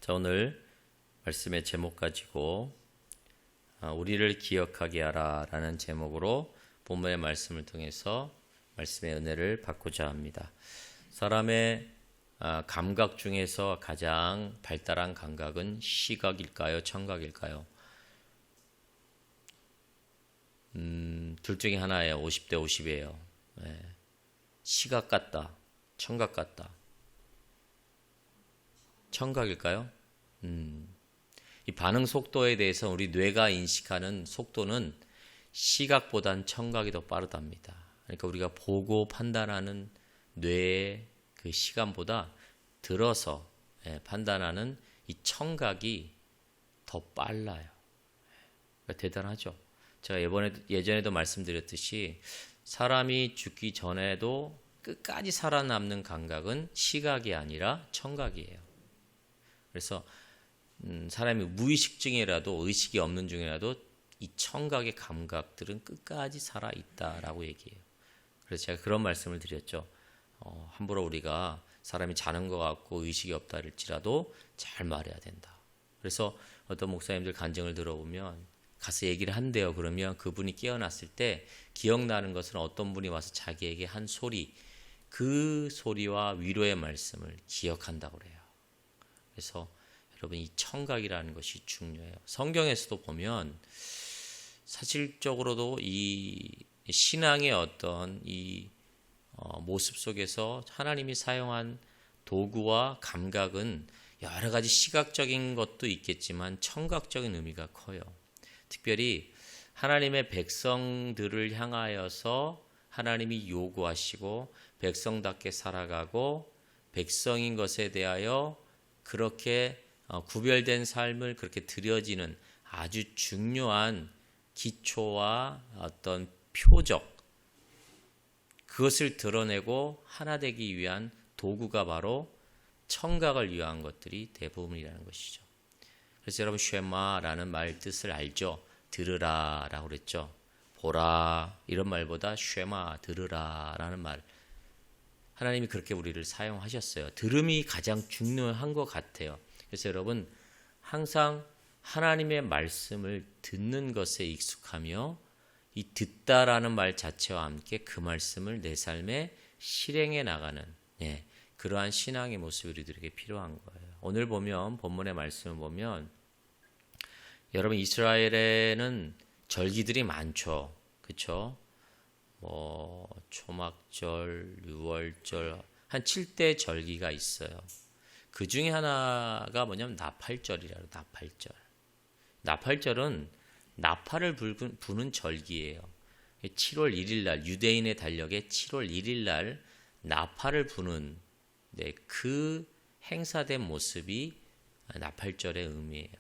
자, 오늘 말씀의 제목 가지고 우리를 기억하게 하라 라는 제목으로 본문의 말씀을 통해서 말씀의 은혜를 받고자 합니다. 사람의 감각 중에서 가장 발달한 감각은 시각일까요? 청각일까요? 둘 중에 하나예요. 50대 50이에요. 시각 같다. 청각 같다. 청각일까요? 이 반응 속도에 대해서 우리 뇌가 인식하는 속도는 시각보단 청각이 더 빠르답니다. 그러니까 우리가 보고 판단하는 뇌의 그 시간보다 들어서 판단하는 이 청각이 더 빨라요. 그러니까 대단하죠. 제가 예전에도 말씀드렸듯이 사람이 죽기 전에도 끝까지 살아남는 감각은 시각이 아니라 청각이에요. 그래서 사람이 무의식 중이라도 의식이 없는 중이라도 이 청각의 감각들은 끝까지 살아있다라고 얘기해요. 그래서 제가 그런 말씀을 드렸죠. 함부로 우리가 사람이 자는 것 같고 의식이 없다 할지라도 잘 말해야 된다. 그래서 어떤 목사님들 간증을 들어보면 가서 얘기를 한대요. 그러면 그분이 깨어났을 때 기억나는 것은 어떤 분이 와서 자기에게 한 소리, 그 소리와 위로의 말씀을 기억한다고 그래요. 그래서 여러분 이 청각이라는 것이 중요해요. 성경에서도 보면 사실적으로도 이 신앙의 어떤 이 모습 속에서 하나님이 사용한 도구와 감각은 여러 가지 시각적인 것도 있겠지만 청각적인 의미가 커요. 특별히 하나님의 백성들을 향하여서 하나님이 요구하시고 백성답게 살아가고 백성인 것에 대하여 그렇게 구별된 삶을 그렇게 드려지는 아주 중요한 기초와 어떤 표적, 그것을 드러내고 하나 되기 위한 도구가 바로 청각을 위한 것들이 대부분이라는 것이죠. 그래서 여러분 쉐마라는 말 뜻을 알죠? 들으라 라고 그랬죠. 보라 이런 말보다 쉐마 들으라 라는 말, 하나님이 그렇게 우리를 사용하셨어요. 들음이 가장 중요한 것 같아요. 그래서 여러분 항상 하나님의 말씀을 듣는 것에 익숙하며 이 듣다라는 말 자체와 함께 그 말씀을 내 삶에 실행해 나가는 그러한 신앙의 모습이 우리들에게 필요한 거예요. 오늘 보면 본문의 말씀을 보면 여러분 이스라엘에는 절기들이 많죠. 그렇죠? 초막절, 유월절 한 7대 절기가 있어요. 그 중에 하나가 뭐냐면 나팔절이라고. 나팔절은 나팔을 부는 절기예요. 7월 1일 날 유대인의 달력에 7월 1일 날 나팔을 부는 그 행사된 모습이 나팔절의 의미예요.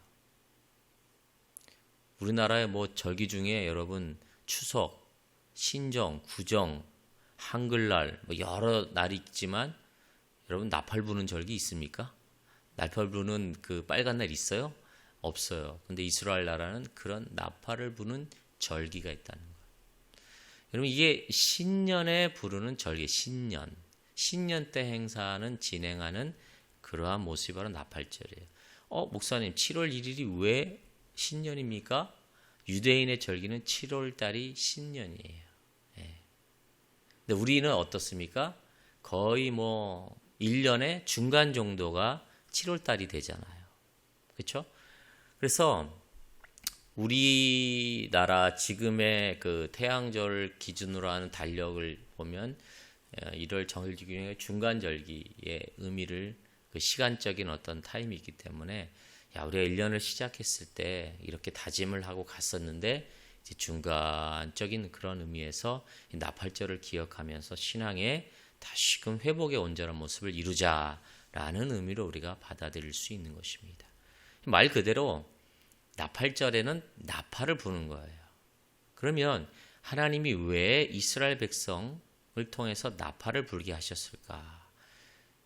우리나라의 절기 중에 여러분 추석, 신정, 구정, 한글날 여러 날이 있지만 여러분 나팔 부는 절기 있습니까? 나팔 부는 그 빨간 날 있어요? 없어요. 근데 이스라엘 나라는 그런 나팔을 부는 절기가 있다는 거예요. 여러분 이게 신년에 부르는 절기, 신년 때 행사하는 진행하는 그러한 모습이 바로 나팔절이에요. 목사님 7월 1일이 왜 신년입니까? 유대인의 절기는 7월 달이 신년이에요. 근데 우리는 어떻습니까? 거의 1년의 중간 정도가 7월 달이 되잖아요. 그렇죠? 그래서 우리나라 지금의 그 태양절 기준으로 하는 달력을 보면 1월 정일기의 중간 절기의 의미를 그 시간적인 어떤 타임이 있기 때문에 우리가 1년을 시작했을 때 이렇게 다짐을 하고 갔었는데 이제 중간적인 그런 의미에서 나팔절을 기억하면서 신앙에 다시금 회복의 온전한 모습을 이루자라는 의미로 우리가 받아들일 수 있는 것입니다. 말 그대로 나팔절에는 나팔을 부는 거예요. 그러면 하나님이 왜 이스라엘 백성을 통해서 나팔을 불게 하셨을까?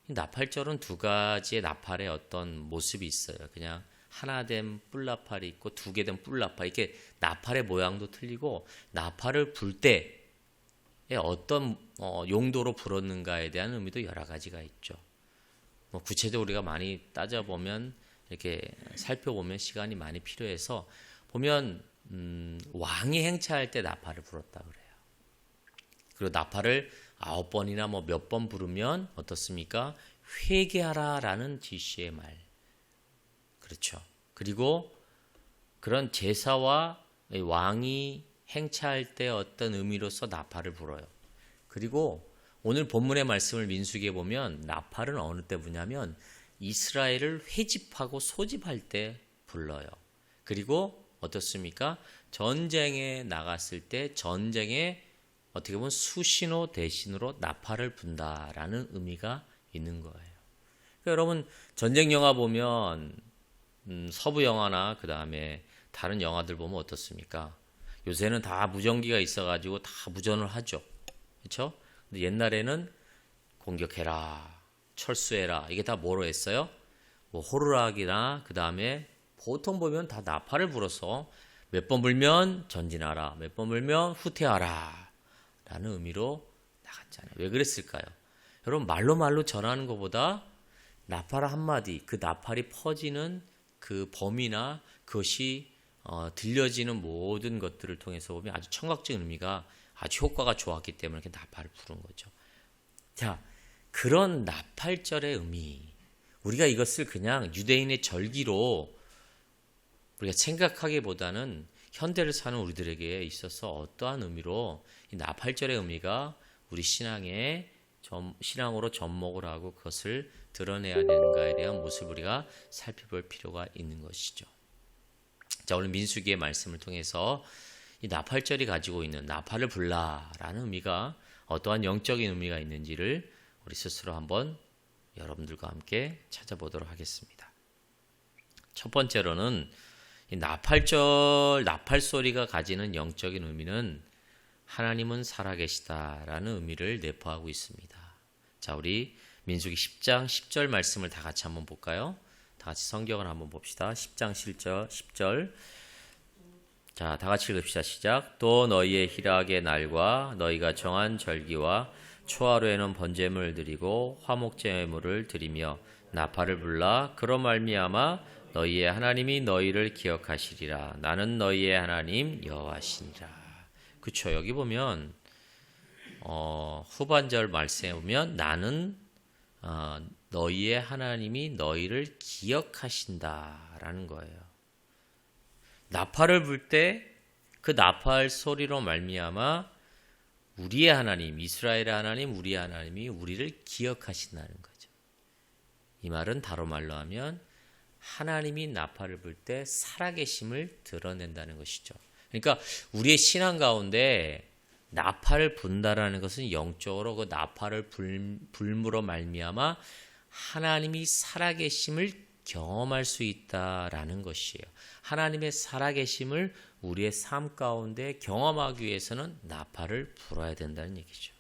나팔절은 두 가지의 나팔의 어떤 모습이 있어요. 그냥 하나 된 뿔나팔이 있고 두 개 된 뿔나팔, 이게 나팔의 모양도 틀리고 나팔을 불 때 어떤 용도로 불었는가에 대한 의미도 여러 가지가 있죠. 구체적으로 우리가 많이 따져보면 이렇게 살펴보면 시간이 많이 필요해서 보면 왕이 행차할 때 나팔을 불었다 그래요. 그리고 나팔을 9번이나 뭐 몇 번 부르면 어떻습니까? 회개하라라는 지시의 말. 그렇죠. 그리고 그런 제사와 왕이 행차할 때 어떤 의미로서 나팔을 불어요. 그리고 오늘 본문의 말씀을 민수기에 보면 나팔은 어느 때 부냐면 이스라엘을 회집하고 소집할 때 불러요. 그리고 어떻습니까? 전쟁에 나갔을 때 전쟁에 어떻게 보면 수신호 대신으로 나팔을 분다라는 의미가 있는 거예요. 그러니까 여러분 전쟁 영화 보면 서부 영화나 그 다음에 다른 영화들 보면 어떻습니까? 요새는 다 무전기가 있어가지고 다 무전을 하죠. 그렇죠? 근데 옛날에는 공격해라, 철수해라 이게 다 뭐로 했어요? 뭐 호루라기나 그 다음에 보통 보면 다 나팔을 불어서 몇 번 불면 전진하라, 몇 번 불면 후퇴하라 라는 의미로 나갔잖아요. 왜 그랬을까요? 여러분 말로 전하는 것보다 나팔 한마디, 그 나팔이 퍼지는 그 범위나 그것이 들려지는 모든 것들을 통해서 보면 아주 청각적인 의미가 아주 효과가 좋았기 때문에 이렇게 나팔을 부른 거죠. 자, 그런 나팔절의 의미, 우리가 이것을 그냥 유대인의 절기로 우리가 생각하기보다는 현대를 사는 우리들에게 있어서 어떠한 의미로 이 나팔절의 의미가 우리 신앙으로 접목을 하고 그것을 드러내야 되는가에 대한 모습을 우리가 살펴볼 필요가 있는 것이죠. 자, 오늘 민수기의 말씀을 통해서 이 나팔절이 가지고 있는 나팔을 불라라는 의미가 어떠한 영적인 의미가 있는지를 우리 스스로 한번 여러분들과 함께 찾아보도록 하겠습니다. 첫 번째로는 이 나팔 소리가 가지는 영적인 의미는 하나님은 살아계시다라는 의미를 내포하고 있습니다. 자, 우리 민수기 10장 10절 말씀을 다 같이 한번 볼까요? 다 같이 성경을 한번 봅시다. 10장 10절. 자, 다 같이 읽읍시다. 시작. 또 너희의 희락의 날과 너희가 정한 절기와 초하루에는 번제물을 드리고 화목제물을 드리며 나팔을 불라 그로 말미암아 너희의 하나님이 너희를 기억하시리라. 나는 너희의 하나님 여호와시니라. 그렇죠. 여기 보면 후반절 말씀에 보면 나는 너희의 하나님이 너희를 기억하신다라는 거예요. 나팔을 불 때 그 나팔 소리로 말미암아 우리의 하나님, 이스라엘의 하나님, 우리의 하나님이 우리를 기억하신다는 거죠. 이 말은 다른 말로 하면 하나님이 나팔을 불 때 살아계심을 드러낸다는 것이죠. 그러니까 우리의 신앙 가운데 나팔을 분다라는 것은 영적으로 그 나팔을 불므로 말미암아 하나님이 살아계심을 경험할 수 있다라는 것이에요. 하나님의 살아계심을 우리의 삶 가운데 경험하기 위해서는 나팔을 불어야 된다는 얘기죠.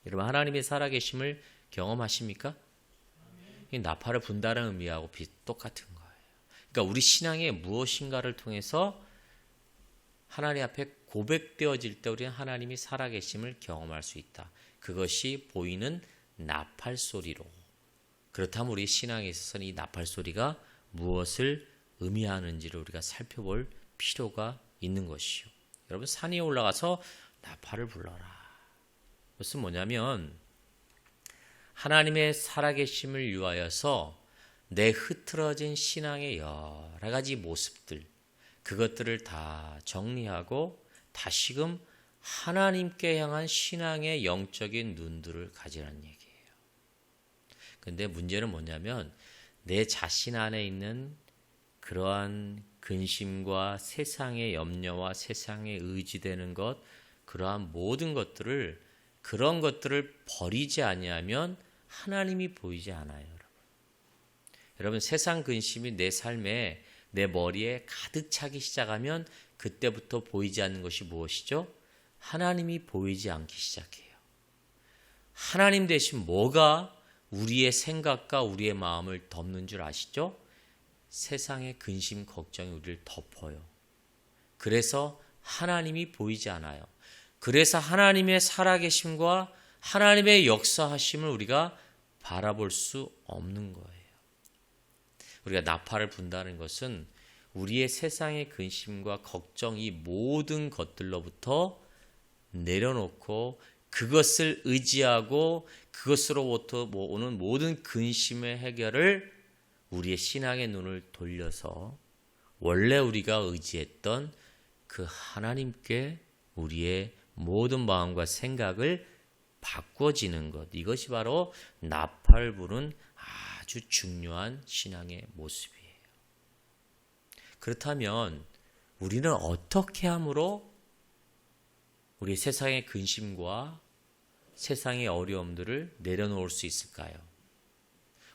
여러분 하나님의 살아계심을 경험하십니까? 이 나팔을 분다는 의미하고 똑같은 거예요. 그러니까 우리 신앙에 무엇인가를 통해서 하나님 앞에 고백되어질 때 우리는 하나님이 살아계심을 경험할 수 있다. 그것이 보이는 나팔 소리로. 그렇다면 우리 신앙에 있어서는 이 나팔 소리가 무엇을 의미하는지를 우리가 살펴볼 필요가 있는 것이요. 여러분 산에 올라가서 나팔을 불러라. 그것은 뭐냐면 하나님의 살아계심을 위하여서 내 흐트러진 신앙의 여러 가지 모습들, 그것들을 다 정리하고 다시금 하나님께 향한 신앙의 영적인 눈들을 가지라는 얘기예요. 근데 문제는 뭐냐면 내 자신 안에 있는 그러한 근심과 세상의 염려와 세상에 의지되는 것, 그러한 모든 것들을 그런 것들을 버리지 아니하면 하나님이 보이지 않아요. 여러분 세상 근심이 내 삶에 내 머리에 가득 차기 시작하면 그때부터 보이지 않는 것이 무엇이죠? 하나님이 보이지 않기 시작해요. 하나님 대신 뭐가 우리의 생각과 우리의 마음을 덮는 줄 아시죠? 세상의 근심, 걱정이 우리를 덮어요. 그래서 하나님이 보이지 않아요. 그래서 하나님의 살아계심과 하나님의 역사하심을 우리가 바라볼 수 없는 거예요. 우리가 나팔을 분다는 것은 우리의 세상의 근심과 걱정 이 모든 것들로부터 내려놓고 그것을 의지하고 그것으로부터 오는 모든 근심의 해결을 우리의 신앙의 눈을 돌려서 원래 우리가 의지했던 그 하나님께 우리의 모든 마음과 생각을 바꿔지는 것, 이것이 바로 나팔 부는 아주 중요한 신앙의 모습이에요. 그렇다면 우리는 어떻게 함으로 우리 세상의 근심과 세상의 어려움들을 내려놓을 수 있을까요?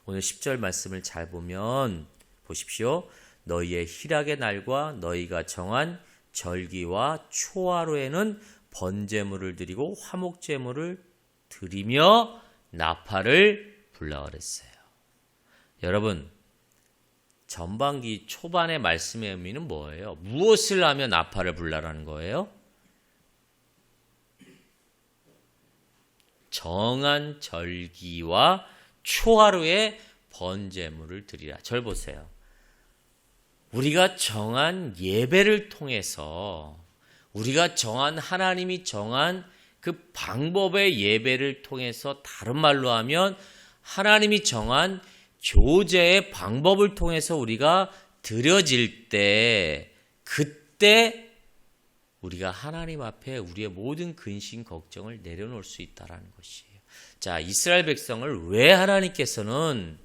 오늘 10절 말씀을 잘 보면 보십시오. 너희의 희락의 날과 너희가 정한 절기와 초하루에는 번제물을 드리고 화목제물을 드리며 나팔을 불라 그랬어요. 여러분, 전반기 초반의 말씀의 의미는 뭐예요? 무엇을 하며 나팔을 불라라는 거예요? 정한 절기와 초하루에 번제물을 드리라. 절 보세요. 우리가 정한 예배를 통해서 우리가 정한 하나님이 정한 그 방법의 예배를 통해서 다른 말로 하면 하나님이 정한 교제의 방법을 통해서 우리가 드려질 때 그때 우리가 하나님 앞에 우리의 모든 근심 걱정을 내려놓을 수 있다라는 것이에요. 자, 이스라엘 백성을 왜 하나님께서는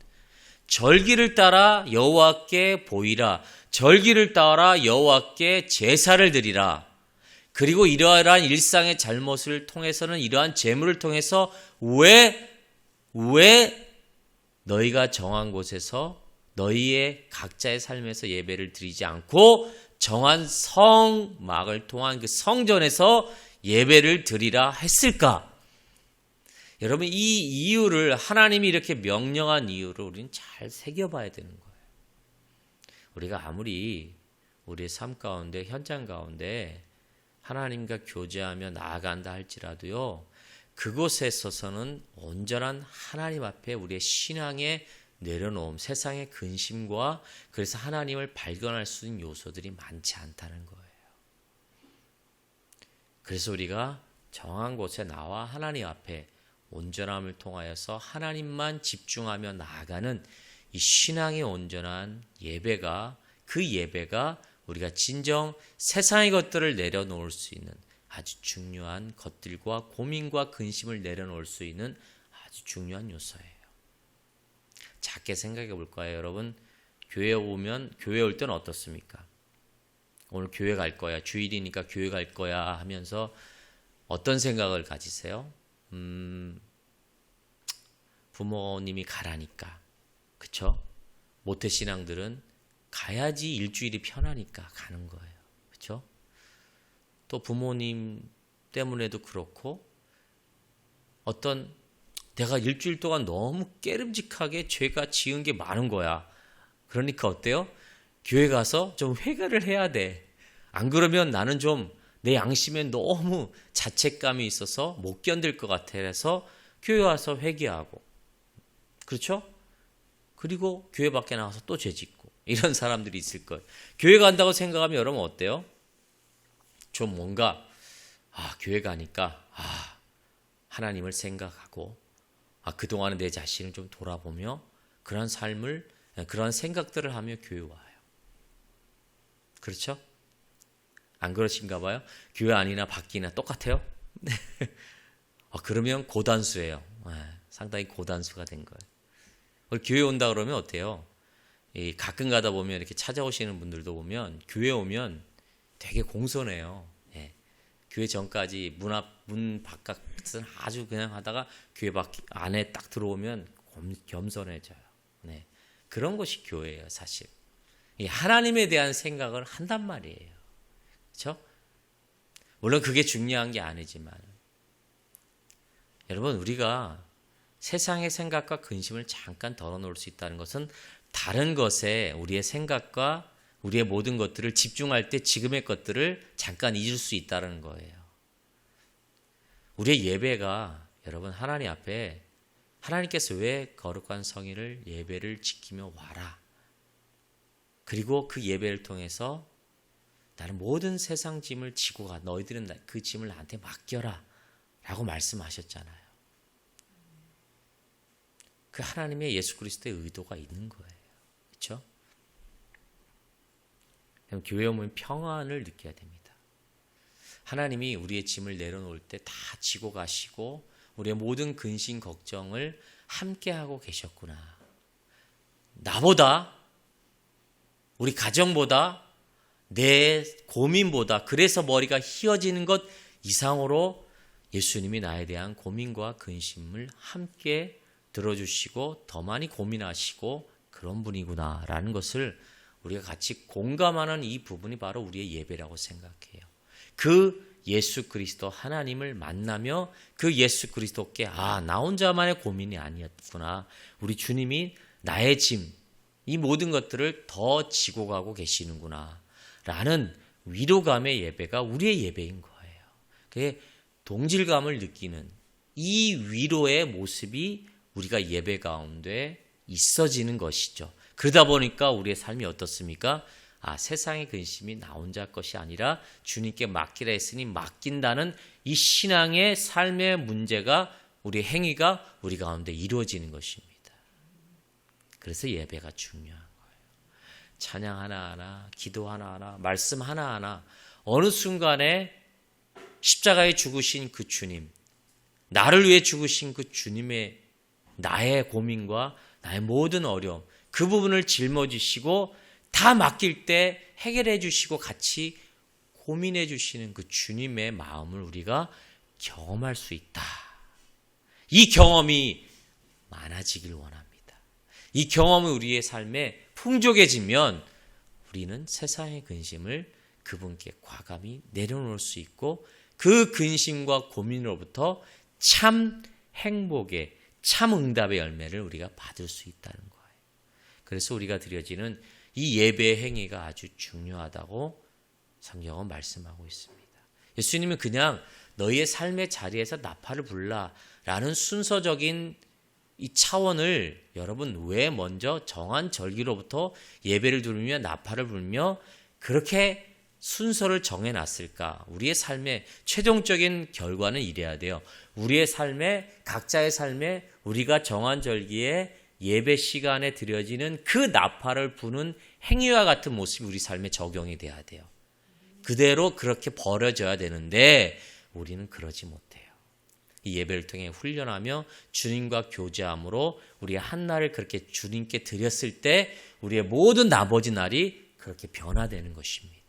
절기를 따라 여호와께 보이라, 절기를 따라 여호와께 제사를 드리라, 그리고 이러한 일상의 잘못을 통해서는 이러한 제물을 통해서 왜 너희가 정한 곳에서 너희의 각자의 삶에서 예배를 드리지 않고 정한 성막을 통한 그 성전에서 예배를 드리라 했을까? 여러분, 이 이유를 하나님이 이렇게 명령한 이유를 우리는 잘 새겨봐야 되는 거예요. 우리가 아무리 우리의 삶 가운데, 현장 가운데 하나님과 교제하며 나아간다 할지라도요, 그곳에 있어서는 온전한 하나님 앞에 우리의 신앙의 내려놓음, 세상의 근심과 그래서 하나님을 발견할 수 있는 요소들이 많지 않다는 거예요. 그래서 우리가 정한 곳에 나와 하나님 앞에 온전함을 통하여서 하나님만 집중하며 나아가는 이 신앙의 온전한 예배가, 그 예배가 우리가 진정 세상의 것들을 내려놓을 수 있는 아주 중요한 것들과 고민과 근심을 내려놓을 수 있는 아주 중요한 요소예요. 작게 생각해 볼 거예요. 여러분, 교회 올 때는 어떻습니까? 오늘 교회 갈 거야, 주일이니까 교회 갈 거야 하면서 어떤 생각을 가지세요? 부모님이 가라니까, 그쵸? 모태신앙들은 가야지 일주일이 편하니까 가는 거예요, 그쵸? 또 부모님 때문에도 그렇고, 어떤 내가 일주일 동안 너무 깨름직하게 죄가 지은 게 많은 거야. 그러니까 어때요? 교회 가서 좀 회개를 해야 돼. 안 그러면 나는 좀 내 양심에 너무 자책감이 있어서 못 견딜 것 같아. 그래서 교회 와서 회개하고, 그렇죠? 그리고 교회 밖에 나가서 또 죄 짓고, 이런 사람들이 있을 거예요. 교회 간다고 생각하면 여러분 어때요? 좀 뭔가 교회 가니까 하나님을 생각하고 그동안의 내 자신을 좀 돌아보며 그런 삶을, 그런 생각들을 하며 교회 와요. 그렇죠? 안 그러신가 봐요? 교회 안이나 밖이나 똑같아요? 그러면 고단수예요. 상당히 고단수가 된 거예요. 교회 온다 그러면 어때요? 가끔 가다 보면 이렇게 찾아오시는 분들도 보면 교회 오면 되게 공손해요. 교회 전까지 문 바깥은 아주 그냥 하다가 교회 안에 딱 들어오면 겸손해져요. 그런 것이 교회예요, 사실. 하나님에 대한 생각을 한단 말이에요. 그렇죠? 물론 그게 중요한 게 아니지만, 여러분, 우리가 세상의 생각과 근심을 잠깐 덜어놓을 수 있다는 것은 다른 것에 우리의 생각과 우리의 모든 것들을 집중할 때 지금의 것들을 잠깐 잊을 수 있다는 거예요. 우리의 예배가, 여러분, 하나님 앞에 하나님께서 왜 거룩한 성의를 예배를 지키며 와라, 그리고 그 예배를 통해서 나는 모든 세상 짐을 지고 가. 너희들은 그 짐을 나한테 맡겨라. 라고 말씀하셨잖아요. 그 하나님의 예수 그리스도의 의도가 있는 거예요. 그렇죠? 교회 오면 평안을 느껴야 됩니다. 하나님이 우리의 짐을 내려놓을 때 다 지고 가시고 우리의 모든 근심 걱정을 함께 하고 계셨구나. 나보다, 우리 가정보다, 내 고민보다, 그래서 머리가 휘어지는 것 이상으로 예수님이 나에 대한 고민과 근심을 함께 들어주시고 더 많이 고민하시고 그런 분이구나 라는 것을 우리가 같이 공감하는 이 부분이 바로 우리의 예배라고 생각해요. 그 예수 그리스도 하나님을 만나며 그 예수 그리스도께 나 혼자만의 고민이 아니었구나. 우리 주님이 나의 짐, 이 모든 것들을 더 지고 가고 계시는구나 라는 위로감의 예배가 우리의 예배인 거예요. 그게 동질감을 느끼는 이 위로의 모습이 우리가 예배 가운데 있어지는 것이죠. 그러다 보니까 우리의 삶이 어떻습니까? 세상의 근심이 나 혼자 것이 아니라 주님께 맡기라 했으니 맡긴다는 이 신앙의 삶의 문제가, 우리 행위가 우리 가운데 이루어지는 것입니다. 그래서 예배가 중요한 거예요. 찬양 하나하나, 기도 하나하나, 말씀 하나하나, 어느 순간에 십자가에 죽으신 그 주님, 나를 위해 죽으신 그 주님의 나의 고민과 나의 모든 어려움, 그 부분을 짊어지시고 다 맡길 때 해결해 주시고 같이 고민해 주시는 그 주님의 마음을 우리가 경험할 수 있다. 이 경험이 많아지길 원합니다. 이 경험이 우리의 삶에 풍족해지면 우리는 세상의 근심을 그분께 과감히 내려놓을 수 있고 그 근심과 고민으로부터 참 행복의, 참 응답의 열매를 우리가 받을 수 있다는 거예요. 그래서 우리가 드려지는 이 예배의 행위가 아주 중요하다고 성경은 말씀하고 있습니다. 예수님은 그냥 너희의 삶의 자리에서 나팔을 불라라는 순서적인 이 차원을 여러분 왜 먼저 정한 절기로부터 예배를 드리며 나팔을 불며 그렇게 순서를 정해놨을까? 우리의 삶의 최종적인 결과는 이래야 돼요. 우리의 삶에, 각자의 삶에 우리가 정한 절기에 예배 시간에 드려지는 그 나팔을 부는 행위와 같은 모습이 우리 삶에 적용이 돼야 돼요. 그대로 그렇게 벌어져야 되는데 우리는 그러지 못해요. 이 예배를 통해 훈련하며 주님과 교제함으로 우리가 한 날을 그렇게 주님께 드렸을 때 우리의 모든 나머지 날이 그렇게 변화되는 것입니다.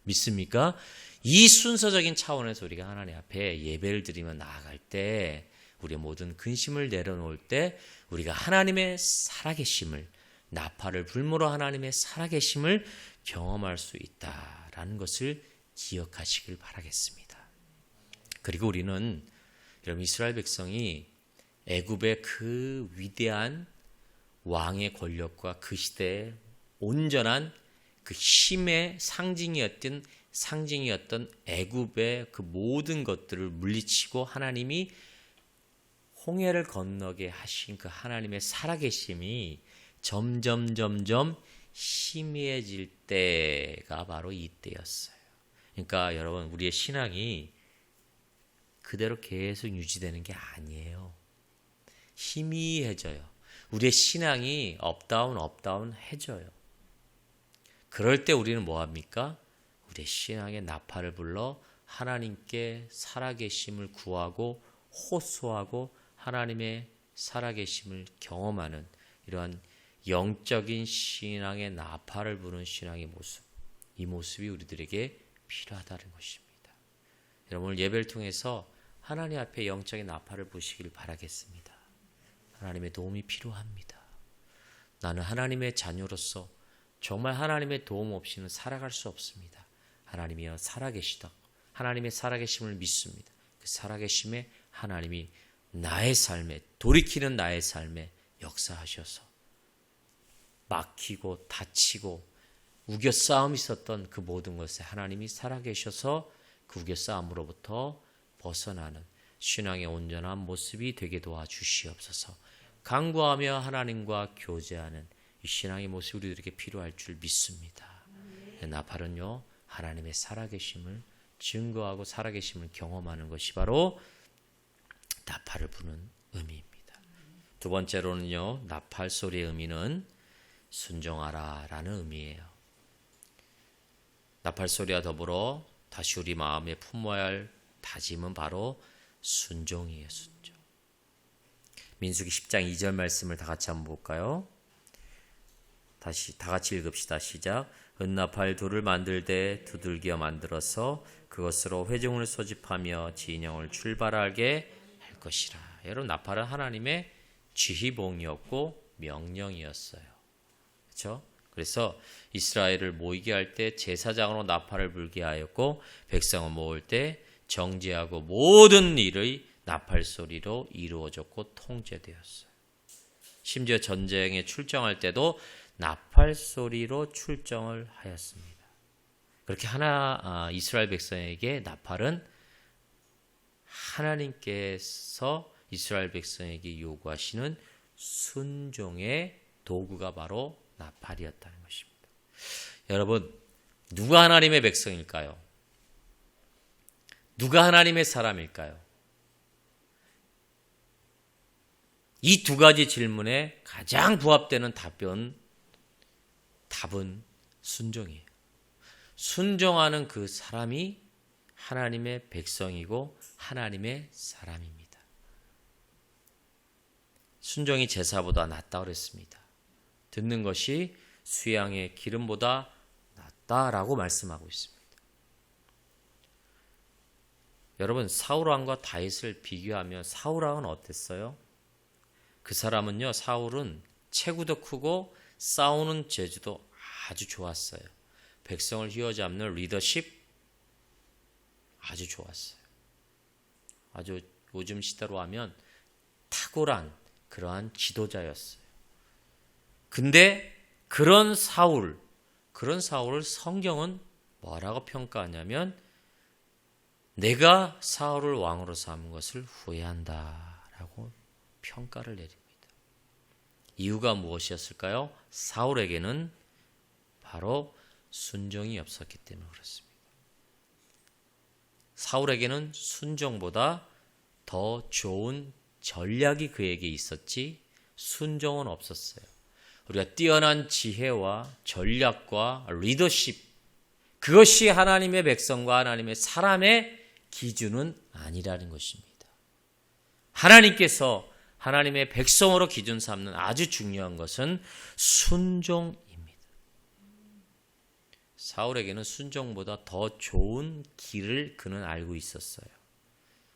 믿습니까? 이 순서적인 차원에서 우리가 하나님 앞에 예배를 드리며 나아갈 때 우리의 모든 근심을 내려놓을 때 우리가 하나님의 살아계심을, 나팔을 불므로 하나님의 살아계심을 경험할 수 있다라는 것을 기억하시길 바라겠습니다. 그리고 우리는 여러분 이스라엘 백성이 애굽의 그 위대한 왕의 권력과 그 시대의 온전한 그 힘의 상징이었던 애굽의 그 모든 것들을 물리치고 하나님이 홍해를 건너게 하신 그 하나님의 살아계심이 점점 희미해질 때가 바로 이때였어요. 그러니까 여러분 우리의 신앙이 그대로 계속 유지되는 게 아니에요. 희미해져요. 우리의 신앙이 업다운 해져요. 그럴 때 우리는 뭐합니까? 우리의 신앙의 나팔을 불러 하나님께 살아계심을 구하고 호소하고 하나님의 살아계심을 경험하는 이러한 영적인 신앙의 나팔을 부는 신앙의 모습, 이 모습이 우리들에게 필요하다는 것입니다. 여러분 오늘 예배를 통해서 하나님 앞에 영적인 나팔을 부시길 바라겠습니다. 하나님의 도움이 필요합니다. 나는 하나님의 자녀로서 정말 하나님의 도움 없이는 살아갈 수 없습니다. 하나님이여 살아계시다. 하나님의 살아계심을 믿습니다. 그 살아계심에 하나님이 나의 삶에, 돌이키는 나의 삶에 역사하셔서 막히고 다치고 우겨싸움이 있었던 그 모든 것에 하나님이 살아계셔서 그 우겨싸움으로부터 벗어나는 신앙의 온전한 모습이 되게 도와주시옵소서. 간구하며 하나님과 교제하는 이 신앙의 모습이 우리들에게 필요할 줄 믿습니다. 나팔은요, 하나님의 살아계심을 증거하고 살아계심을 경험하는 것이 바로 나팔을 부는 의미입니다. 두 번째로는요, 나팔 소리의 의미는 순종하라 라는 의미예요. 나팔 소리와 더불어 다시 우리 마음에 품어야 할 다짐은 바로 순종이에요. 순종. 민수기 10장 2절 말씀을 다 같이 한번 볼까요? 다시 다 같이 읽읍시다. 시작. 은나팔 돌을 만들되 두들겨 만들어서 그것으로 회중을 소집하며 진영을 출발하게 할 것이라. 여러분, 나팔은 하나님의 지휘봉이었고 명령이었어요. 그렇죠? 그래서 이스라엘을 모이게 할 때 제사장으로 나팔을 불게 하였고, 백성을 모을 때 정죄하고 모든 일의 나팔 소리로 이루어졌고 통제되었어요. 심지어 전쟁에 출정할 때도 나팔 소리로 출정을 하였습니다. 그렇게 이스라엘 백성에게 나팔은 하나님께서 이스라엘 백성에게 요구하시는 순종의 도구가 바로 나팔이었다는 것입니다. 여러분, 누가 하나님의 백성일까요? 누가 하나님의 사람일까요? 이 두 가지 질문에 가장 부합되는 답은 순종이에요. 순종하는 그 사람이 하나님의 백성이고 하나님의 사람입니다. 순종이 제사보다 낫다 그랬습니다. 듣는 것이 수양의 기름보다 낫다라고 말씀하고 있습니다. 여러분, 사울왕과 다윗을 비교하면 사울왕은 어땠어요? 그 사람은요, 사울은 체구도 크고 싸우는 재주도 아주 좋았어요. 백성을 휘어잡는 리더십 아주 좋았어요. 아주 요즘 시대로 하면 탁월한 그러한 지도자였어요. 근데 그런 사울을 성경은 뭐라고 평가하냐면 내가 사울을 왕으로 삼은 것을 후회한다라고 평가를 내립니다. 이유가 무엇이었을까요? 사울에게는 바로 순종이 없었기 때문에 그렇습니다. 사울에게는 순종보다 더 좋은 전략이 그에게 있었지 순종은 없었어요. 우리가 뛰어난 지혜와 전략과 리더십, 그것이 하나님의 백성과 하나님의 사람의 기준은 아니라는 것입니다. 하나님께서 하나님의 백성으로 기준 삼는 아주 중요한 것은 순종입니다. 사울에게는 순종보다 더 좋은 길을 그는 알고 있었어요.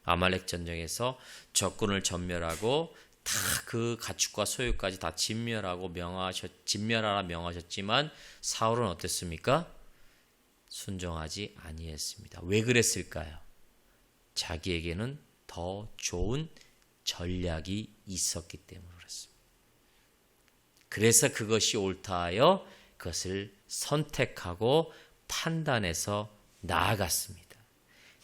아말렉 전쟁에서 적군을 전멸하고 다 그 가축과 소유까지 다 진멸하라 명하셨지만 사울은 어땠습니까? 순종하지 아니했습니다. 왜 그랬을까요? 자기에게는 더 좋은 전략이 있었기 때문에 그렇습니다. 그래서 그것이 옳다 하여 그것을 선택하고 판단해서 나아갔습니다.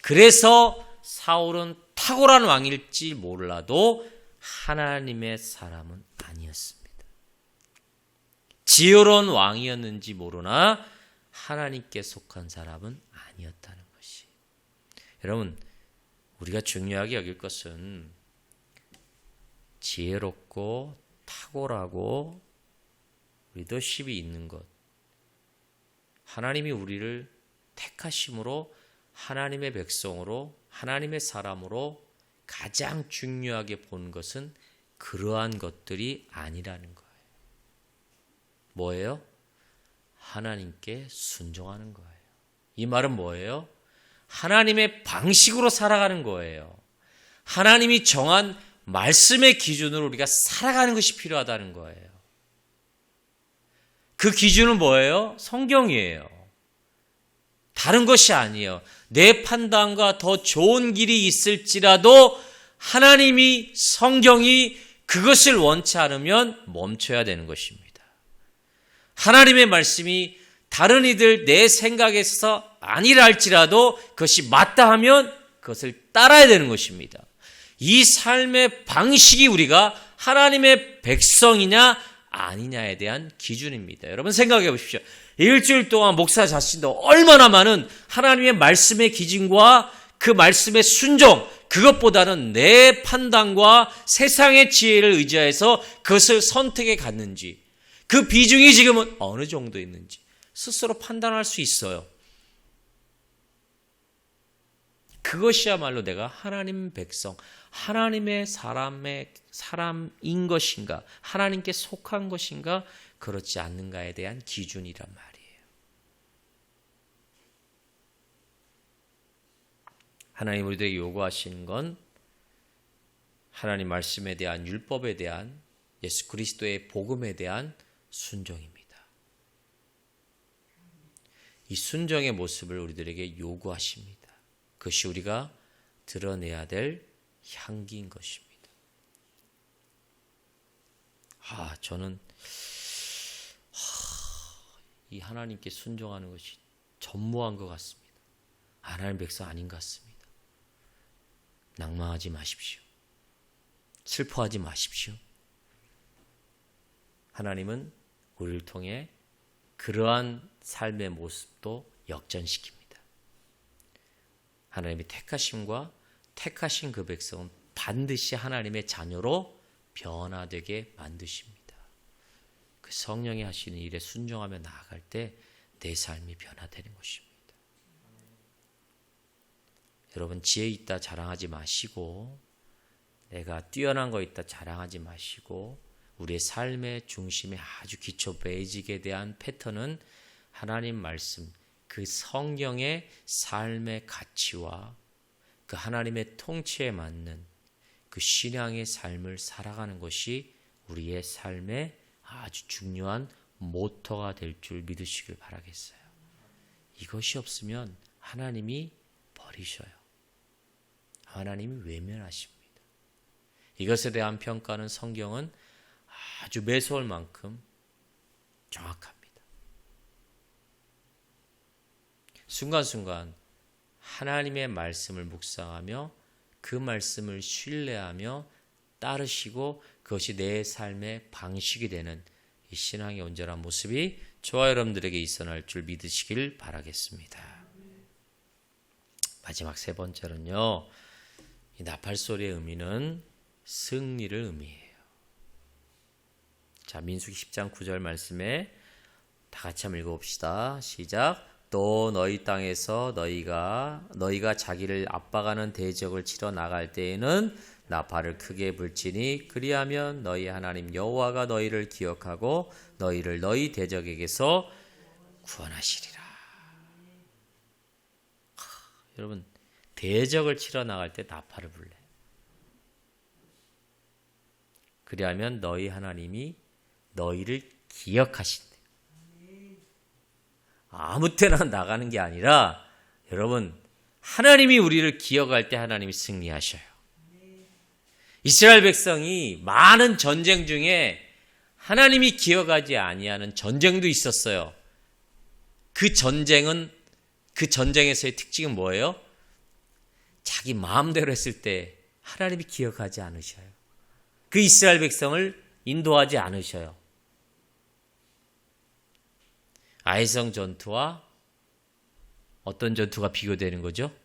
그래서 사울은 탁월한 왕일지 몰라도 하나님의 사람은 아니었습니다. 지혜로운 왕이었는지 모르나 하나님께 속한 사람은 아니었다는 것이. 여러분, 우리가 중요하게 여길 것은 지혜롭고 탁월하고 리더십이 있는 것, 하나님이 우리를 택하심으로 하나님의 백성으로 하나님의 사람으로 가장 중요하게 본 것은 그러한 것들이 아니라는 거예요. 뭐예요? 하나님께 순종하는 거예요. 이 말은 뭐예요? 하나님의 방식으로 살아가는 거예요. 하나님이 정한 말씀의 기준으로 우리가 살아가는 것이 필요하다는 거예요. 그 기준은 뭐예요? 성경이에요. 다른 것이 아니에요. 내 판단과 더 좋은 길이 있을지라도 하나님이, 성경이 그것을 원치 않으면 멈춰야 되는 것입니다. 하나님의 말씀이 다른 이들 내 생각에 있어서 아니라 할지라도 그것이 맞다 하면 그것을 따라야 되는 것입니다. 이 삶의 방식이 우리가 하나님의 백성이냐 아니냐에 대한 기준입니다. 여러분 생각해 보십시오. 일주일 동안 목사 자신도 얼마나 많은 하나님의 말씀의 기준과 그 말씀의 순종, 그것보다는 내 판단과 세상의 지혜를 의지해서 그것을 선택해 갔는지, 그 비중이 지금은 어느 정도 있는지 스스로 판단할 수 있어요. 그것이야말로 내가 하나님 백성, 하나님의 사람인 것인가, 하나님께 속한 것인가, 그렇지 않는가에 대한 기준이란 말이에요. 하나님 우리들에게 요구하시는 건 하나님 말씀에 대한, 율법에 대한, 예수 그리스도의 복음에 대한 순종입니다. 이 순종의 모습을 우리들에게 요구하십니다. 그것이 우리가 드러내야 될 향기인 것입니다. 저는 이 하나님께 순종하는 것이 전무한 것 같습니다. 하나님 백성 아닌 것 같습니다. 낭망하지 마십시오. 슬퍼하지 마십시오. 하나님은 우리를 통해 그러한 삶의 모습도 역전시킵니다. 하나님의 택하심과 택하신 그 백성은 반드시 하나님의 자녀로 변화되게 만드십니다. 그 성령이 하시는 일에 순종하며 나아갈 때 내 삶이 변화되는 것입니다. 여러분, 지혜 있다 자랑하지 마시고, 내가 뛰어난 거 있다 자랑하지 마시고, 우리의 삶의 중심에 아주 기초 베이직에 대한 패턴은 하나님 말씀, 그 성경의 삶의 가치와 그 하나님의 통치에 맞는 그 신앙의 삶을 살아가는 것이 우리의 삶의 아주 중요한 모터가 될 줄 믿으시길 바라겠어요. 이것이 없으면 하나님이 버리셔요. 하나님이 외면하십니다. 이것에 대한 평가는 성경은 아주 매서울 만큼 정확합니다. 순간순간 하나님의 말씀을 묵상하며 그 말씀을 신뢰하며 따르시고 그것이 내 삶의 방식이 되는 이 신앙의 온전한 모습이 저와 여러분들에게 있어날 줄 믿으시길 바라겠습니다. 마지막 세 번째는요, 이 나팔소리의 의미는 승리를 의미해요. 자, 민수기 10장 9절 말씀에 다 같이 한번 읽어봅시다. 시작. 또 너희 땅에서 너희가 자기를 압박하는 대적을 치러 나갈 때에는 나팔을 크게 불지니 그리하면 너희 하나님 여호와가 너희를 기억하고 너희를 너희 대적에게서 구원하시리라. 여러분, 대적을 치러 나갈 때 나팔을 불래. 그리하면 너희 하나님이 너희를 기억하신대. 아무 때나 나가는 게 아니라 여러분, 하나님이 우리를 기억할 때 하나님이 승리하셔요. 이스라엘 백성이 많은 전쟁 중에 하나님이 기억하지 아니하는 전쟁도 있었어요. 그 전쟁에서의 특징은 뭐예요? 자기 마음대로 했을 때 하나님이 기억하지 않으셔요. 그 이스라엘 백성을 인도하지 않으셔요. 아이성 전투와 어떤 전투가 비교되는 거죠?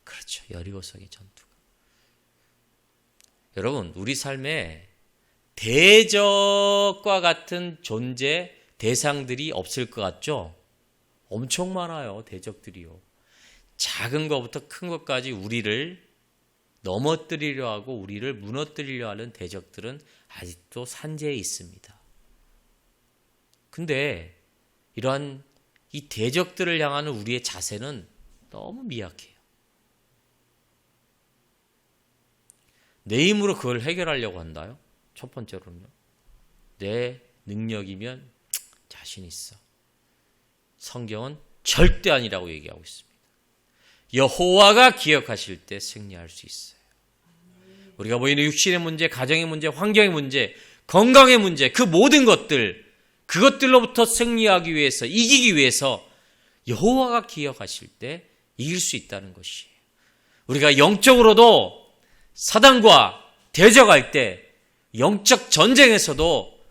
그렇죠. 여리고성의 전투가. 여러분, 우리 삶에 대적과 같은 존재, 대상들이 없을 것 같죠? 엄청 많아요. 대적들이요. 작은 것부터 큰 것까지 우리를 넘어뜨리려 하고 우리를 무너뜨리려 하는 대적들은 아직도 산재에 있습니다. 근데 이러한 이 대적들을 향하는 우리의 자세는 너무 미약해요. 내 힘으로 그걸 해결하려고 한다요? 첫 번째로는요. 내 능력이면 자신 있어. 성경은 절대 아니라고 얘기하고 있습니다. 여호와가 기억하실 때 승리할 수 있어요. 우리가 보이는 육신의 문제, 가정의 문제, 환경의 문제, 건강의 문제, 그 모든 것들, 그것들로부터 승리하기 위해서, 이기기 위해서 여호와가 기억하실 때 이길 수 있다는 것이에요. 우리가 영적으로도 사단과 대적할 때 영적 전쟁에서도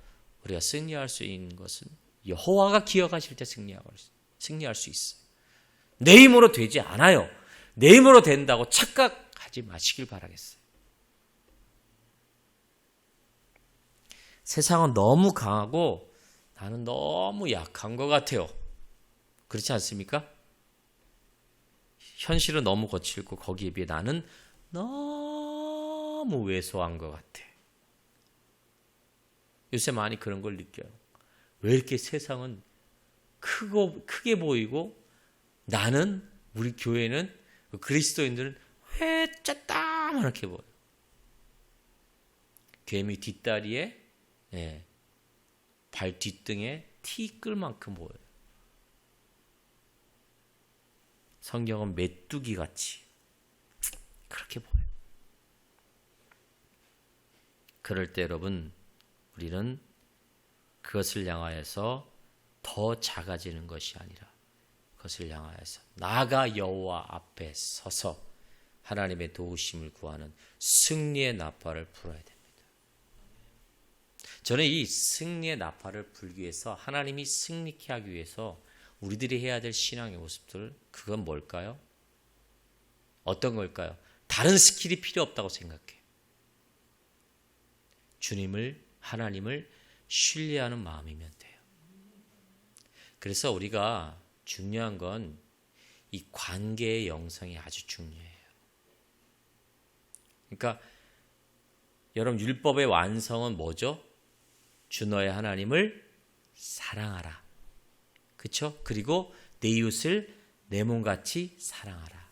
우리가 승리할 수 있는 것은 여호와가 기억하실 때 승리할 수 있어요. 내 힘으로 되지 않아요. 내 힘으로 된다고 착각하지 마시길 바라겠어요. 세상은 너무 강하고 나는 너무 약한 것 같아요. 그렇지 않습니까? 현실은 너무 거칠고 거기에 비해 나는 너무 왜소한 것 같아. 요새 많이 그런 걸 느껴요. 왜 이렇게 세상은 크게 보이고 나는, 우리 교회는, 그리스도인들은 왜 쩌다만하게 보여요. 개미 뒷다리에, 발 뒷등에 티끌만큼 보여요. 성경은 메뚜기 같이 그렇게 보여요. 그럴 때 여러분, 우리는 그것을 향하여서 더 작아지는 것이 아니라 그것을 향하여서 나아가 여호와 앞에 서서 하나님의 도우심을 구하는 승리의 나팔을 불어야 됩니다. 저는 이 승리의 나팔을 불기 위해서, 하나님이 승리케 하기 위해서 우리들이 해야 될 신앙의 모습들, 그건 뭘까요? 어떤 걸까요? 다른 스킬이 필요 없다고 생각해요. 하나님을 신뢰하는 마음이면 돼요. 그래서 우리가 중요한 건 이 관계의 영성이 아주 중요해요. 그러니까 여러분, 율법의 완성은 뭐죠? 주 너의 하나님을 사랑하라. 그렇죠? 그리고 내 이웃을 내 몸같이 사랑하라.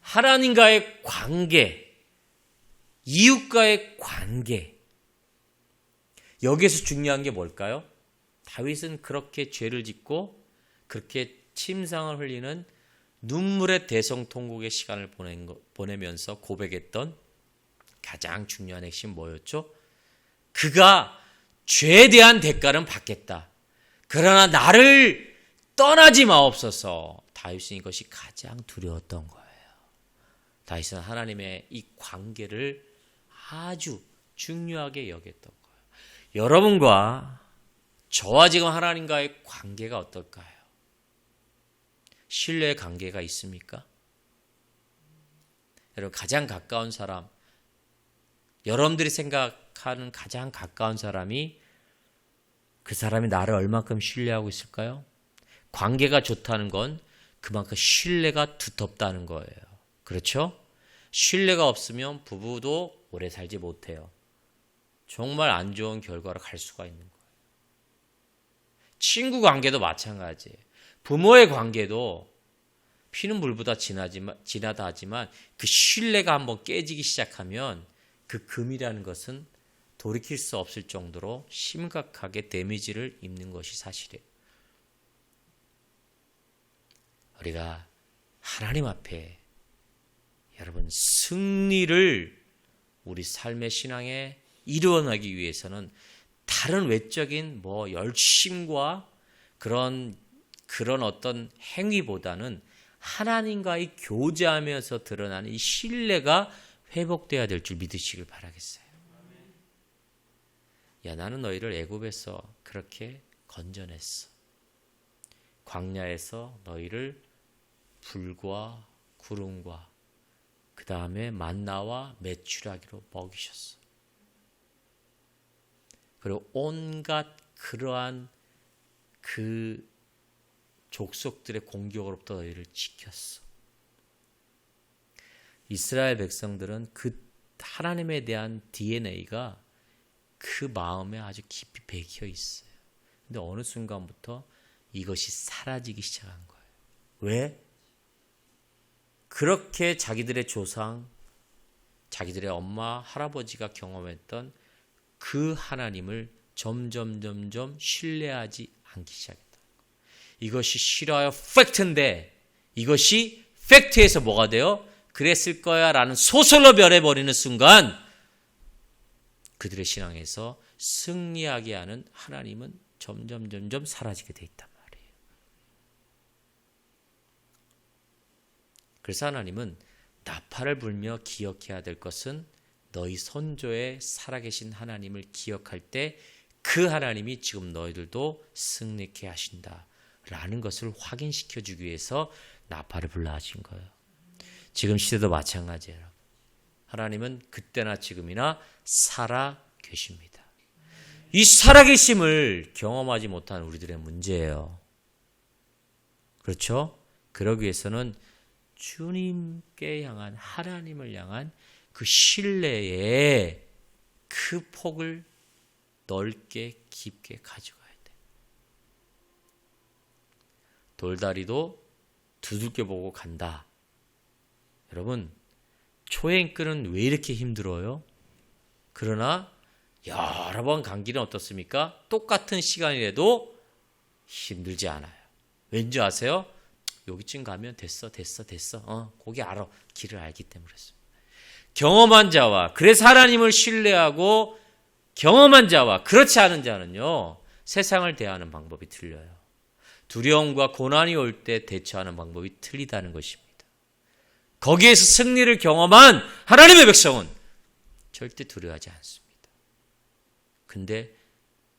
하나님과의 관계, 이웃과의 관계, 여기에서 중요한 게 뭘까요? 다윗은 그렇게 죄를 짓고 그렇게 침상을 흘리는 눈물의 대성통곡의 시간을 보내면서 고백했던 가장 중요한 핵심 뭐였죠? 그가 죄에 대한 대가는 받겠다. 그러나 나를 떠나지 마옵소서. 다윗은 이것이 가장 두려웠던 거예요. 다윗은 하나님의 이 관계를 아주 중요하게 여겼던 거예요. 여러분과 저와 지금 하나님과의 관계가 어떨까요? 신뢰의 관계가 있습니까? 여러분, 가장 가까운 사람, 여러분들이 생각하는 가장 가까운 사람이, 그 사람이 나를 얼만큼 신뢰하고 있을까요? 관계가 좋다는 건 그만큼 신뢰가 두텁다는 거예요. 그렇죠? 신뢰가 없으면 부부도 오래 살지 못해요. 정말 안 좋은 결과로 갈 수가 있는 거예요. 친구 관계도 마찬가지예요. 부모의 관계도 피는 물보다 진하다 하지만 그 신뢰가 한번 깨지기 시작하면 그 금이라는 것은 돌이킬 수 없을 정도로 심각하게 데미지를 입는 것이 사실이에요. 우리가 하나님 앞에 여러분 승리를 우리 삶의 신앙에 이루어나기 위해서는 다른 외적인 열심과 그런 어떤 행위보다는 하나님과의 교제하면서 드러나는 이 신뢰가 회복돼야 될 줄 믿으시길 바라겠어요. 야, 나는 너희를 애굽에서 그렇게 건져냈어. 광야에서 너희를 불과 구름과 그 다음에 만나와 메추라기로 먹이셨어. 그리고 온갖 그러한 그 족속들의 공격으로부터 너희를 지켰어. 이스라엘 백성들은 그 하나님에 대한 DNA가 그 마음에 아주 깊이 배겨 있어요. 근데 어느 순간부터 이것이 사라지기 시작한 거예요. 왜? 그렇게 자기들의 조상, 자기들의 엄마, 할아버지가 경험했던 그 하나님을 점점 신뢰하지 않기 시작했다. 이것이 실화요 팩트인데 이것이 팩트에서 뭐가 돼요? 그랬을 거야 라는 소설로 변해버리는 순간 그들의 신앙에서 승리하게 하는 하나님은 점점 사라지게 돼 있단 말이에요. 그래서 하나님은 나팔을 불며 기억해야 될 것은 너희 선조의 살아계신 하나님을 기억할 때 그 하나님이 지금 너희들도 승리케 하신다라는 것을 확인시켜 주기 위해서 나팔을 불러 하신 거예요. 지금 시대도 마찬가지예요. 하나님은 그때나 지금이나 살아 계십니다. 이 살아계심을 경험하지 못한 우리들의 문제예요. 그렇죠? 그러기 위해서는 주님께 향한, 하나님을 향한 그 신뢰의 그 폭을 넓게 깊게 가져가야 돼. 돌다리도 두들겨 보고 간다. 여러분, 초행길은 왜 이렇게 힘들어요? 그러나 여러 번 간 길은 어떻습니까? 똑같은 시간이라도 힘들지 않아요. 왠지 아세요? 여기쯤 가면 됐어. 거기 알아. 길을 알기 때문에 그렇습니다. 경험한 자와, 그래서 하나님을 신뢰하고 경험한 자와 그렇지 않은 자는요, 세상을 대하는 방법이 틀려요. 두려움과 고난이 올 때 대처하는 방법이 틀리다는 것입니다. 거기에서 승리를 경험한 하나님의 백성은 절대 두려워하지 않습니다. 근데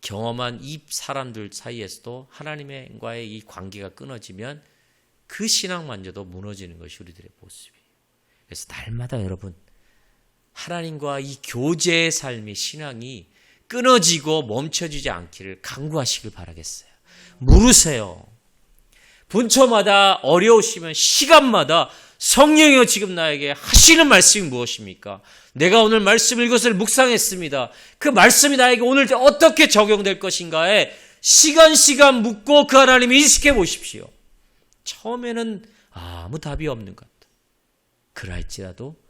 경험한 이 사람들 사이에서도 하나님과의 이 관계가 끊어지면 그 신앙만저도 무너지는 것이 우리들의 모습이에요. 그래서 날마다 여러분, 하나님과 이 교제의 삶의 신앙이 끊어지고 멈춰지지 않기를 간구하시길 바라겠어요. 물으세요. 분초마다 어려우시면 시간마다 성령이여 지금 나에게 하시는 말씀이 무엇입니까? 내가 오늘 말씀 이것을 묵상했습니다. 그 말씀이 나에게 오늘 어떻게 적용될 것인가에 시간 묻고 그 하나님을 인식해 보십시오. 처음에는 아무 답이 없는 것 같다. 그럴지라도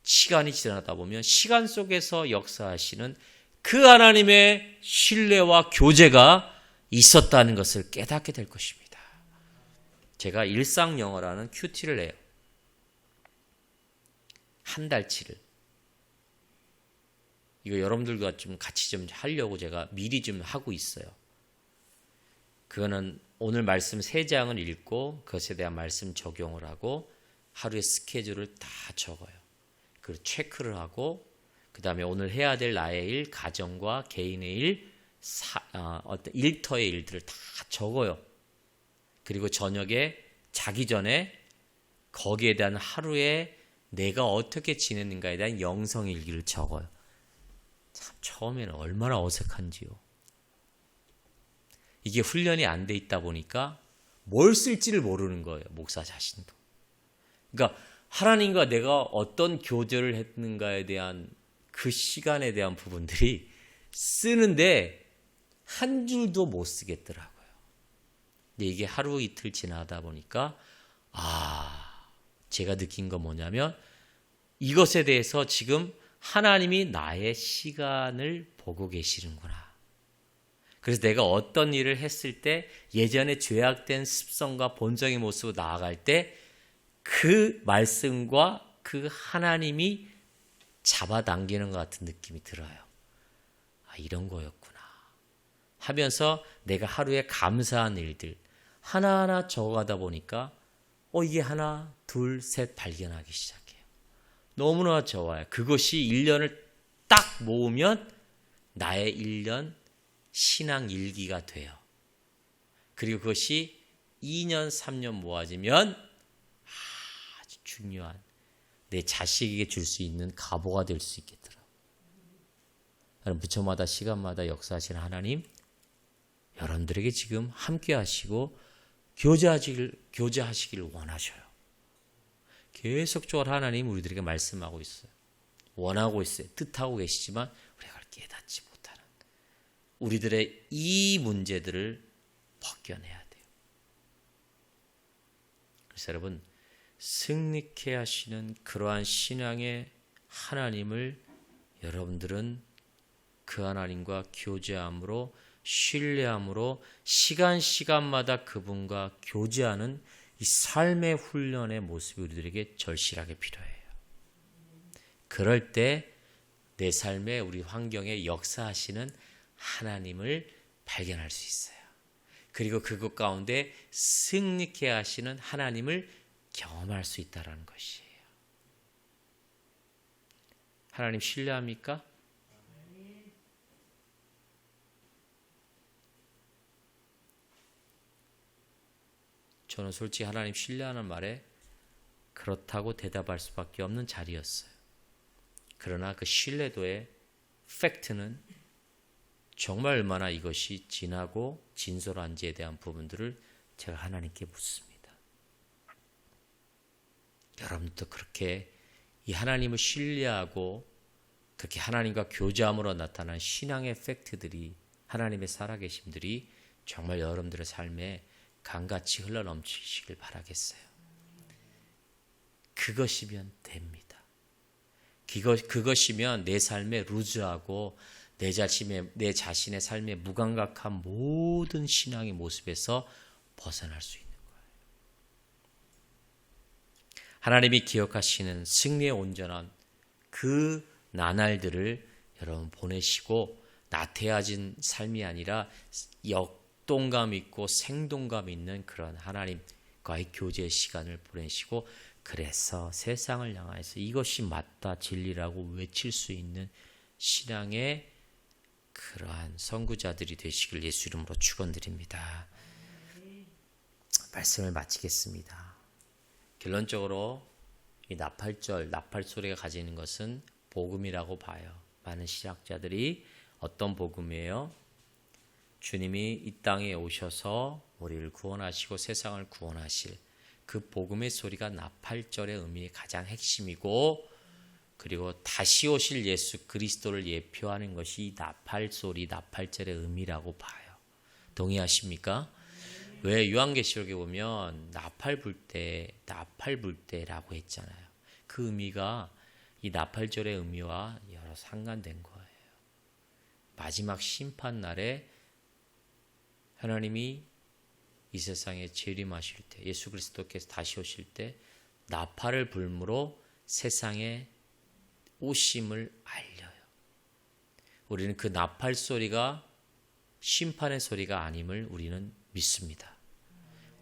시간이 지나다 보면 시간 속에서 역사하시는 그 하나님의 신뢰와 교제가 있었다는 것을 깨닫게 될 것입니다. 제가 일상 영어라는 큐티를 해요. 한 달치를. 이거 여러분들과 좀 같이 좀 하려고 제가 미리 좀 하고 있어요. 그거는 오늘 말씀 3장을 읽고 그것에 대한 말씀 적용을 하고 하루의 스케줄을 다 적어요. 그리고 체크를 하고 그 다음에 오늘 해야 될 나의 일, 가정과 개인의 일, 어떤 일터의 일들을 다 적어요. 그리고 저녁에 자기 전에 거기에 대한 하루에 내가 어떻게 지냈는가에 대한 영성일기를 적어요. 참 처음에는 얼마나 어색한지요. 이게 훈련이 안 돼 있다 보니까 뭘 쓸지를 모르는 거예요. 목사 자신도. 그러니까 하나님과 내가 어떤 교제를 했는가에 대한 그 시간에 대한 부분들이 쓰는데 한 줄도 못 쓰겠더라고요. 근데 이게 하루 이틀 지나다 보니까 제가 느낀 건 뭐냐면 이것에 대해서 지금 하나님이 나의 시간을 보고 계시는구나. 그래서 내가 어떤 일을 했을 때 예전에 죄악된 습성과 본성의 모습으로 나아갈 때 그 말씀과 그 하나님이 잡아당기는 것 같은 느낌이 들어요. 이런 거였구나 하면서 내가 하루에 감사한 일들 하나하나 적어가다 보니까 이게 하나, 둘, 셋 발견하기 시작해요. 너무나 좋아요. 그것이 1년을 딱 모으면 나의 1년 신앙 일기가 돼요. 그리고 그것이 2년, 3년 모아지면 아주 중요한 내 자식에게 줄 수 있는 가보가 될 수 있겠더라고요. 부처마다 시간마다 역사하시는 하나님, 여러분들에게 지금 함께 하시고 교제하시기를 원하셔요. 계속적으로 하나님 우리들에게 말씀하고 있어요. 원하고 있어요. 뜻하고 계시지만 우리가 그걸 깨닫지 못하는 우리들의 이 문제들을 벗겨내야 돼요. 그래서 여러분, 승리케 하시는 그러한 신앙의 하나님을 여러분들은 그 하나님과 교제함으로 신뢰함으로 시간마다 그분과 교제하는 이 삶의 훈련의 모습이 우리들에게 절실하게 필요해요. 그럴 때 내 삶에 우리 환경에 역사하시는 하나님을 발견할 수 있어요. 그리고 그것 가운데 승리케 하시는 하나님을 경험할 수 있다는 것이에요. 하나님 신뢰합니까? 저는 솔직히 하나님 신뢰하는 말에 그렇다고 대답할 수밖에 없는 자리였어요. 그러나 그 신뢰도의 팩트는 정말 얼마나 이것이 진하고 진솔한지에 대한 부분들을 제가 하나님께 묻습니다. 여러분도 그렇게 이 하나님을 신뢰하고 그렇게 하나님과 교제함으로 나타난 신앙의 팩트들이, 하나님의 살아계심들이 정말 여러분들의 삶에 강같이 흘러넘치시길 바라겠어요. 그것이면 됩니다. 그것이면 내 삶에 루즈하고 내 자신의 삶에 무감각한 모든 신앙의 모습에서 벗어날 수 있는 거예요. 하나님이 기억하시는 승리의 온전한 그 나날들을 여러분 보내시고 나태해진 삶이 아니라 역동감 있고 생동감 있는 그런 하나님과의 교제의 시간을 보내시고, 그래서 세상을 향해서 이것이 맞다 진리라고 외칠 수 있는 신앙의 그러한 선구자들이 되시길 예수 이름으로 축원드립니다. 말씀을 마치겠습니다. 결론적으로 이 나팔절, 나팔소리가 가지는 것은 복음이라고 봐요. 많은 신학자들이 어떤 복음이에요? 주님이 이 땅에 오셔서 우리를 구원하시고 세상을 구원하실 그 복음의 소리가 나팔절의 의미의 가장 핵심이고, 그리고 다시 오실 예수 그리스도를 예표하는 것이 나팔소리, 나팔절의 의미라고 봐요. 동의하십니까? 왜 요한계시록에 보면 나팔 불 때라고 했잖아요. 그 의미가 이 나팔절의 의미와 여러 상관된 거예요. 마지막 심판 날에 하나님이 이 세상에 재림하실 때, 예수 그리스도께서 다시 오실 때 나팔을 불므로 세상에 오심을 알려요. 우리는 그 나팔 소리가 심판의 소리가 아님을 우리는 믿습니다.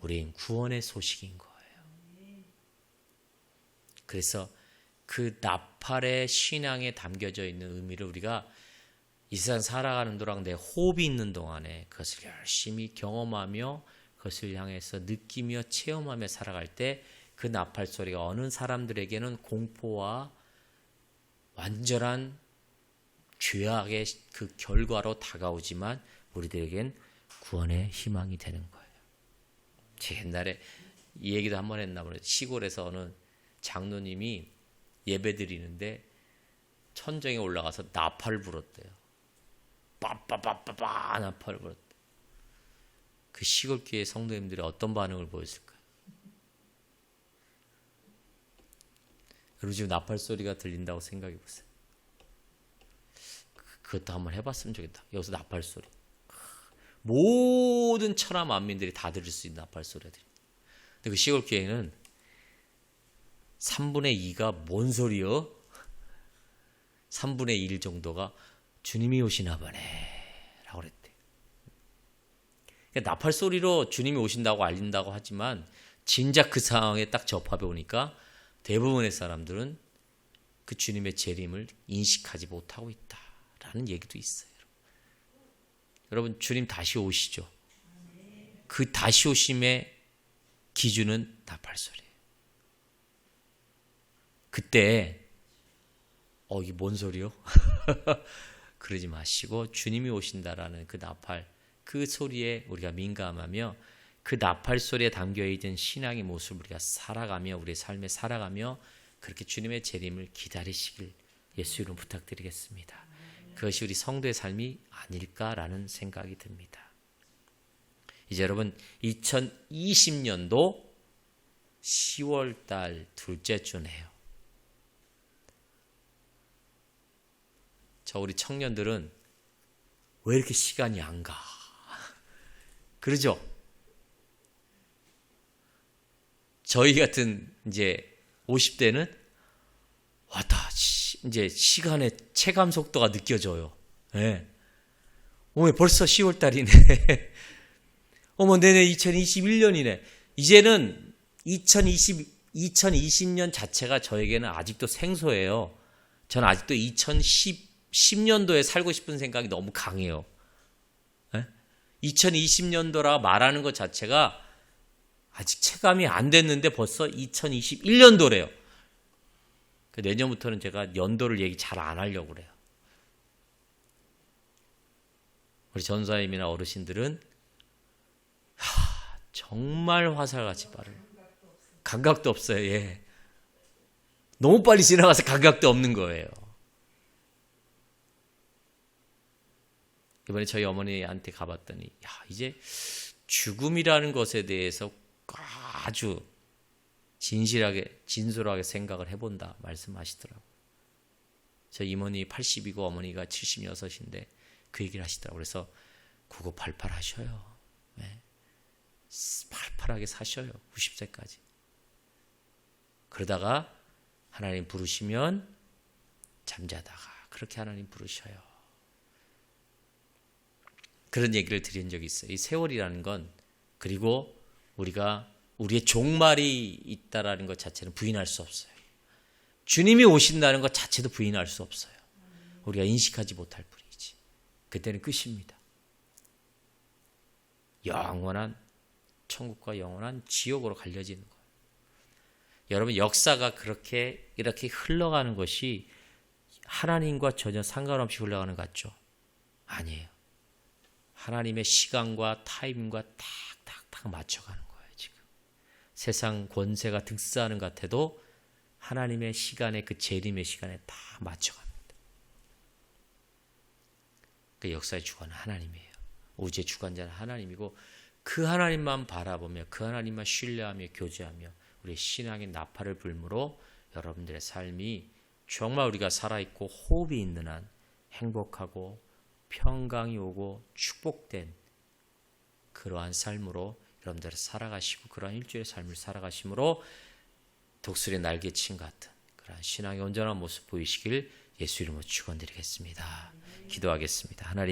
우리는 구원의 소식인 거예요. 그래서 그 나팔의 신앙에 담겨져 있는 의미를 우리가 이 세상 살아가는 동안 내 호흡이 있는 동안에 그것을 열심히 경험하며 그것을 향해서 느끼며 체험하며 살아갈 때 그 나팔 소리가 어느 사람들에게는 공포와 완전한 죄악의 그 결과로 다가오지만 우리들에겐 구원의 희망이 되는 거예요. 제 옛날에 이 얘기도 한번 했나 보네요. 시골에서 어느 장로님이 예배 드리는데 천정에 올라가서 나팔을 불었대요. 빠빠빠빠빠 나팔을 불었대요. 그 시골교회 성도님들이 어떤 반응을 보였을까요? 여러분 지금 나팔 소리가 들린다고 생각해 보세요. 그것도 한번 해봤으면 좋겠다. 여기서 나팔 소리. 모든 천하 만민들이 다 들을 수 있는 나팔 소리가 들립니다. 근데 그 시골 교회는 3분의 2가 뭔 소리요? 3분의 1 정도가 주님이 오시나 보네 라고 그랬대요. 그러니까 나팔 소리로 주님이 오신다고 알린다고 하지만 진작 그 상황에 딱 접합해 오니까 대부분의 사람들은 그 주님의 재림을 인식하지 못하고 있다라는 얘기도 있어요. 여러분 주님 다시 오시죠. 그 다시 오심의 기준은 나팔소리예요. 그때 이게 뭔 소리요? 그러지 마시고 주님이 오신다라는 그 나팔, 그 소리에 우리가 민감하며 그 나팔 소리에 담겨있던 신앙의 모습을 우리가 살아가며 우리의 삶에 살아가며 그렇게 주님의 재림을 기다리시길 예수 이름 부탁드리겠습니다. 그것이 우리 성도의 삶이 아닐까라는 생각이 듭니다. 이제 여러분 2020년도 10월달 둘째 주네요. 우리 청년들은 왜 이렇게 시간이 안 가? 그러죠? 저희 같은 이제 50대는 왔다 이제 시간의 체감 속도가 느껴져요. 네. 어머 벌써 10월 달이네. 어머 내내 2021년이네. 이제는 2020년 자체가 저에게는 아직도 생소해요. 저는 아직도 2010년도에 살고 싶은 생각이 너무 강해요. 2020년도라 말하는 것 자체가 아직 체감이 안 됐는데 벌써 2021년도래요. 내년부터는 제가 연도를 얘기 잘 안 하려고 그래요. 우리 전사님이나 어르신들은 정말 화살같이 빠르요. 감각도 없어요. 예. 너무 빨리 지나가서 감각도 없는 거예요. 이번에 저희 어머니한테 가봤더니 이제 죽음이라는 것에 대해서 아주 진솔하게 생각을 해본다 말씀하시더라고요. 저희 이모니 80이고 어머니가 76인데 그 얘기를 하시더라고요. 그래서 구구팔팔 하셔요. 네. 팔팔하게 사셔요. 90세까지. 그러다가 하나님 부르시면 잠자다가 그렇게 하나님 부르셔요. 그런 얘기를 드린 적이 있어요. 이 세월이라는 건, 그리고 우리가 우리의 종말이 있다라는 것 자체는 부인할 수 없어요. 주님이 오신다는 것 자체도 부인할 수 없어요. 우리가 인식하지 못할 뿐이지. 그때는 끝입니다. 영원한 천국과 영원한 지옥으로 갈려지는 거예요. 여러분, 역사가 이렇게 흘러가는 것이 하나님과 전혀 상관없이 흘러가는 것 같죠? 아니에요. 하나님의 시간과 타이밍과 탁탁탁 맞춰가는 거예요. 지금 세상 권세가 득세하는 것 같아도 하나님의 시간에, 그 재림의 시간에 다 맞춰갑니다. 그 역사의 주관은 하나님이에요. 우주의 주관자는 하나님이고, 그 하나님만 바라보며 그 하나님만 신뢰하며 교제하며 우리의 신앙의 나팔을 불므로 여러분들의 삶이 정말 우리가 살아있고 호흡이 있는 한 행복하고 평강이 오고 축복된 그러한 삶으로 여러분들 살아가시고, 그러한 일주일의 삶을 살아가심으로 독수리 날개친 같은 그러한 신앙의 온전한 모습 보이시길 예수 이름으로 축원드리겠습니다. 기도하겠습니다. 하나님,